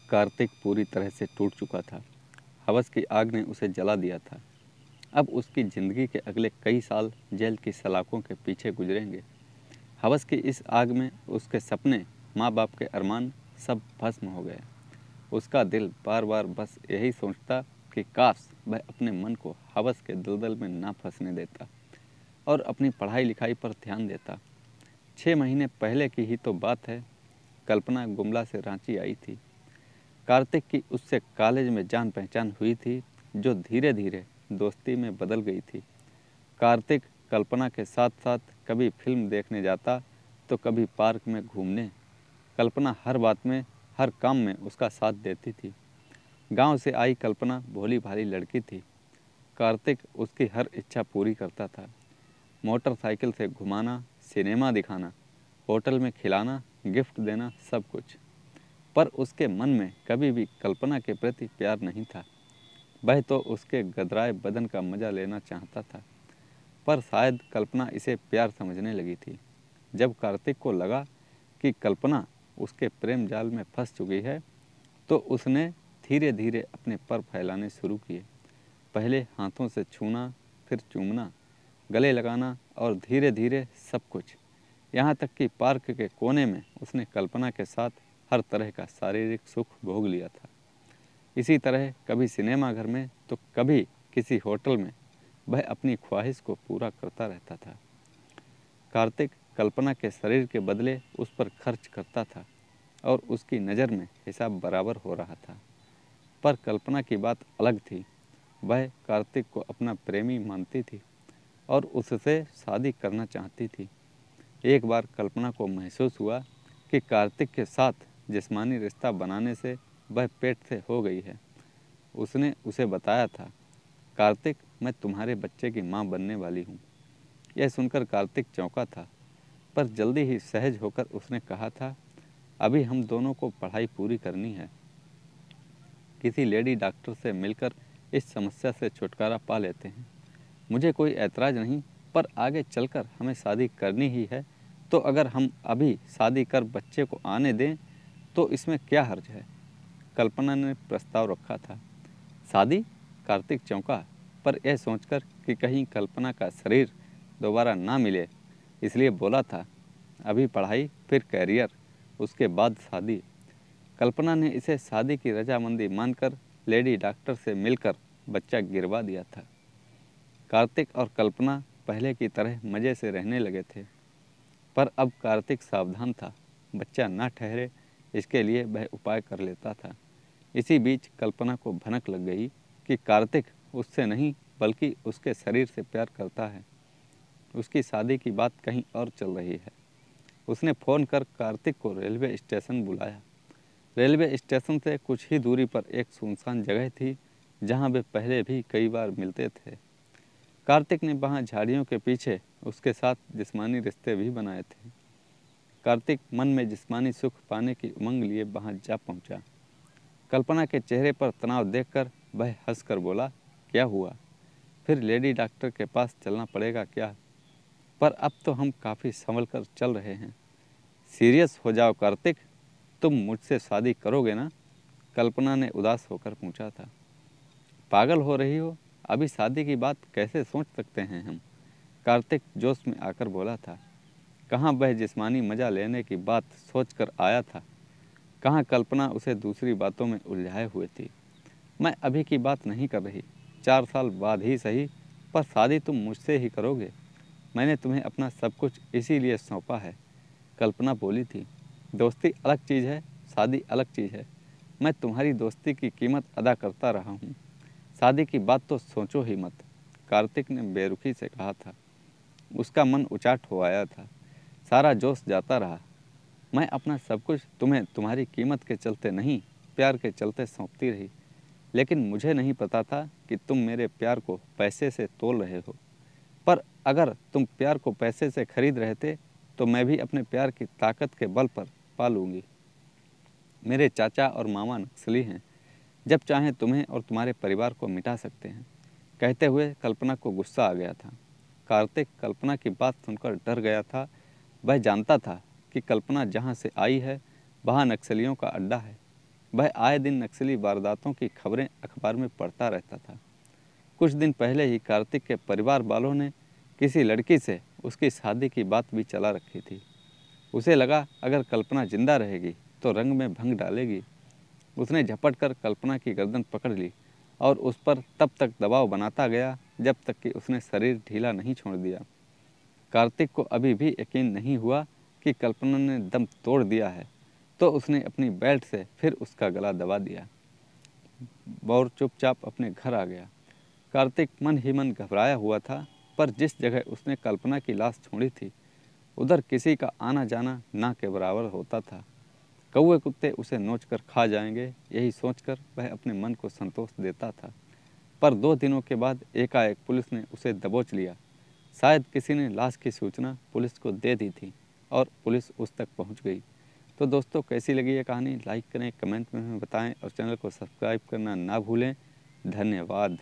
कार्तिक पूरी तरह से टूट चुका था। हवस की आग ने उसे जला दिया था। अब उसकी ज़िंदगी के अगले कई साल जेल की सलाखों के पीछे गुजरेंगे। हवस की इस आग में उसके सपने, माँ बाप के अरमान सब भस्म हो गए। उसका दिल बार बार बस यही सोचता कि काश वह अपने मन को हवस के दलदल में ना फंसने देता और अपनी पढ़ाई लिखाई पर ध्यान देता। 6 महीने पहले की ही तो बात है। कल्पना गुमला से रांची आई थी। कार्तिक की उससे कॉलेज में जान पहचान हुई थी, जो धीरे धीरे दोस्ती में बदल गई थी। कार्तिक कल्पना के साथ साथ कभी फिल्म देखने जाता तो कभी पार्क में घूमने। कल्पना हर बात में, हर काम में उसका साथ देती थी। गांव से आई कल्पना भोली भाली लड़की थी। कार्तिक उसकी हर इच्छा पूरी करता था। मोटरसाइकिल से घुमाना, सिनेमा दिखाना, होटल में खिलाना, गिफ्ट देना, सब कुछ। पर उसके मन में कभी भी कल्पना के प्रति प्यार नहीं था। वह तो उसके गदराए बदन का मजा लेना चाहता था। पर शायद कल्पना इसे प्यार समझने लगी थी। जब कार्तिक को लगा कि कल्पना उसके प्रेम जाल में फंस चुकी है, तो उसने धीरे धीरे अपने पर फैलाने शुरू किए। पहले हाथों से छूना, फिर चूमना, गले लगाना और धीरे धीरे सब कुछ। यहाँ तक कि पार्क के कोने में उसने कल्पना के साथ हर तरह का शारीरिक सुख भोग लिया था। इसी तरह कभी सिनेमा घर में तो कभी किसी होटल में वह अपनी ख्वाहिश को पूरा करता रहता था। कार्तिक कल्पना के शरीर के बदले उस पर खर्च करता था और उसकी नज़र में हिसाब बराबर हो रहा था। पर कल्पना की बात अलग थी। वह कार्तिक को अपना प्रेमी मानती थी और उससे शादी करना चाहती थी। एक बार कल्पना को महसूस हुआ कि कार्तिक के साथ जिस्मानी रिश्ता बनाने से वह पेट से हो गई है। उसने उसे बताया था, कार्तिक, मैं तुम्हारे बच्चे की माँ बनने वाली हूँ। यह सुनकर कार्तिक चौंका था, पर जल्दी ही सहज होकर उसने कहा था, अभी हम दोनों को पढ़ाई पूरी करनी है। किसी लेडी डॉक्टर से मिलकर इस समस्या से छुटकारा पा लेते हैं। मुझे कोई ऐतराज़ नहीं, पर आगे चलकर हमें शादी करनी ही है, तो अगर हम अभी शादी कर बच्चे को आने दें तो इसमें क्या हर्ज है। कल्पना ने प्रस्ताव रखा था। शादी? कार्तिक चौंका, पर यह सोचकर कि कहीं कल्पना का शरीर दोबारा ना मिले, इसलिए बोला था, अभी पढ़ाई, फिर कैरियर, उसके बाद शादी। कल्पना ने इसे शादी की रजामंदी मानकर लेडी डॉक्टर से मिलकर बच्चा गिरवा दिया था। कार्तिक और कल्पना पहले की तरह मज़े से रहने लगे थे। पर अब कार्तिक सावधान था। बच्चा ना ठहरे, इसके लिए वह उपाय कर लेता था। इसी बीच कल्पना को भनक लग गई कि कार्तिक उससे नहीं बल्कि उसके शरीर से प्यार करता है। उसकी शादी की बात कहीं और चल रही है। उसने फ़ोन कर कार्तिक को रेलवे स्टेशन बुलाया। रेलवे स्टेशन से कुछ ही दूरी पर एक सुनसान जगह थी, जहां वे पहले भी कई बार मिलते थे। कार्तिक ने वहां झाड़ियों के पीछे उसके साथ जिस्मानी रिश्ते भी बनाए थे। कार्तिक मन में जिस्मानी सुख पाने की उमंग लिए वहां जा पहुंचा। कल्पना के चेहरे पर तनाव देखकर वह हंसकर बोला, क्या हुआ? फिर लेडी डॉक्टर के पास चलना पड़ेगा क्या? पर अब तो हम काफ़ी संभल कर चल रहे हैं। सीरियस हो जाओ कार्तिक, तुम मुझसे शादी करोगे ना? कल्पना ने उदास होकर पूछा था। पागल हो रही हो? अभी शादी की बात कैसे सोच सकते हैं हम? कार्तिक जोश में आकर बोला था। कहाँ वह जिस्मानी मज़ा लेने की बात सोचकर आया था, कहाँ कल्पना उसे दूसरी बातों में उलझाए हुए थी। मैं अभी की बात नहीं कर रही, 4 साल बाद ही सही, पर शादी तुम मुझसे ही करोगे। मैंने तुम्हें अपना सब कुछ इसीलिए सौंपा है। कल्पना बोली थी। दोस्ती अलग चीज़ है, शादी अलग चीज़ है। मैं तुम्हारी दोस्ती की कीमत अदा करता रहा हूँ, शादी की बात तो सोचो ही मत। कार्तिक ने बेरुखी से कहा था। उसका मन उचाट हो आया था, सारा जोश जाता रहा। मैं अपना सब कुछ तुम्हें तुम्हारी कीमत के चलते नहीं, प्यार के चलते सौंपती रही, लेकिन मुझे नहीं पता था कि तुम मेरे प्यार को पैसे से तोल रहे हो। पर अगर तुम प्यार को पैसे से खरीद रहे थे, तो मैं भी अपने प्यार की ताकत के बल पर पा लूँगी। मेरे चाचा और मामा नक्सली हैं, जब चाहें तुम्हें और तुम्हारे परिवार को मिटा सकते हैं। कहते हुए कल्पना को गुस्सा आ गया था। कार्तिक कल्पना की बात सुनकर डर गया था। वह जानता था कि कल्पना जहाँ से आई है वहाँ नक्सलियों का अड्डा है। वह आए दिन नक्सली वारदातों की खबरें अखबार में पढ़ता रहता था। कुछ दिन पहले ही कार्तिक के परिवार वालों ने किसी लड़की से उसकी शादी की बात भी चला रखी थी। उसे लगा अगर कल्पना जिंदा रहेगी तो रंग में भंग डालेगी। उसने झपट कर कल्पना की गर्दन पकड़ ली और उस पर तब तक दबाव बनाता गया जब तक कि उसने शरीर ढीला नहीं छोड़ दिया। कार्तिक को अभी भी यकीन नहीं हुआ कि कल्पना ने दम तोड़ दिया है, तो उसने अपनी बेल्ट से फिर उसका गला दबा दिया और चुपचाप अपने घर आ गया। कार्तिक मन ही मन घबराया हुआ था, पर जिस जगह उसने कल्पना की लाश छोड़ी थी उधर किसी का आना जाना ना के बराबर होता था। कौवे कुत्ते उसे नोचकर खा जाएंगे, यही सोचकर वह अपने मन को संतोष देता था। पर 2 दिनों के बाद एकाएक पुलिस ने उसे दबोच लिया। शायद किसी ने लाश की सूचना पुलिस को दे दी थी और पुलिस उस तक पहुंच गई। तो दोस्तों, कैसी लगी ये कहानी? लाइक करें, कमेंट में हमें बताएं और चैनल को सब्सक्राइब करना ना भूलें। धन्यवाद।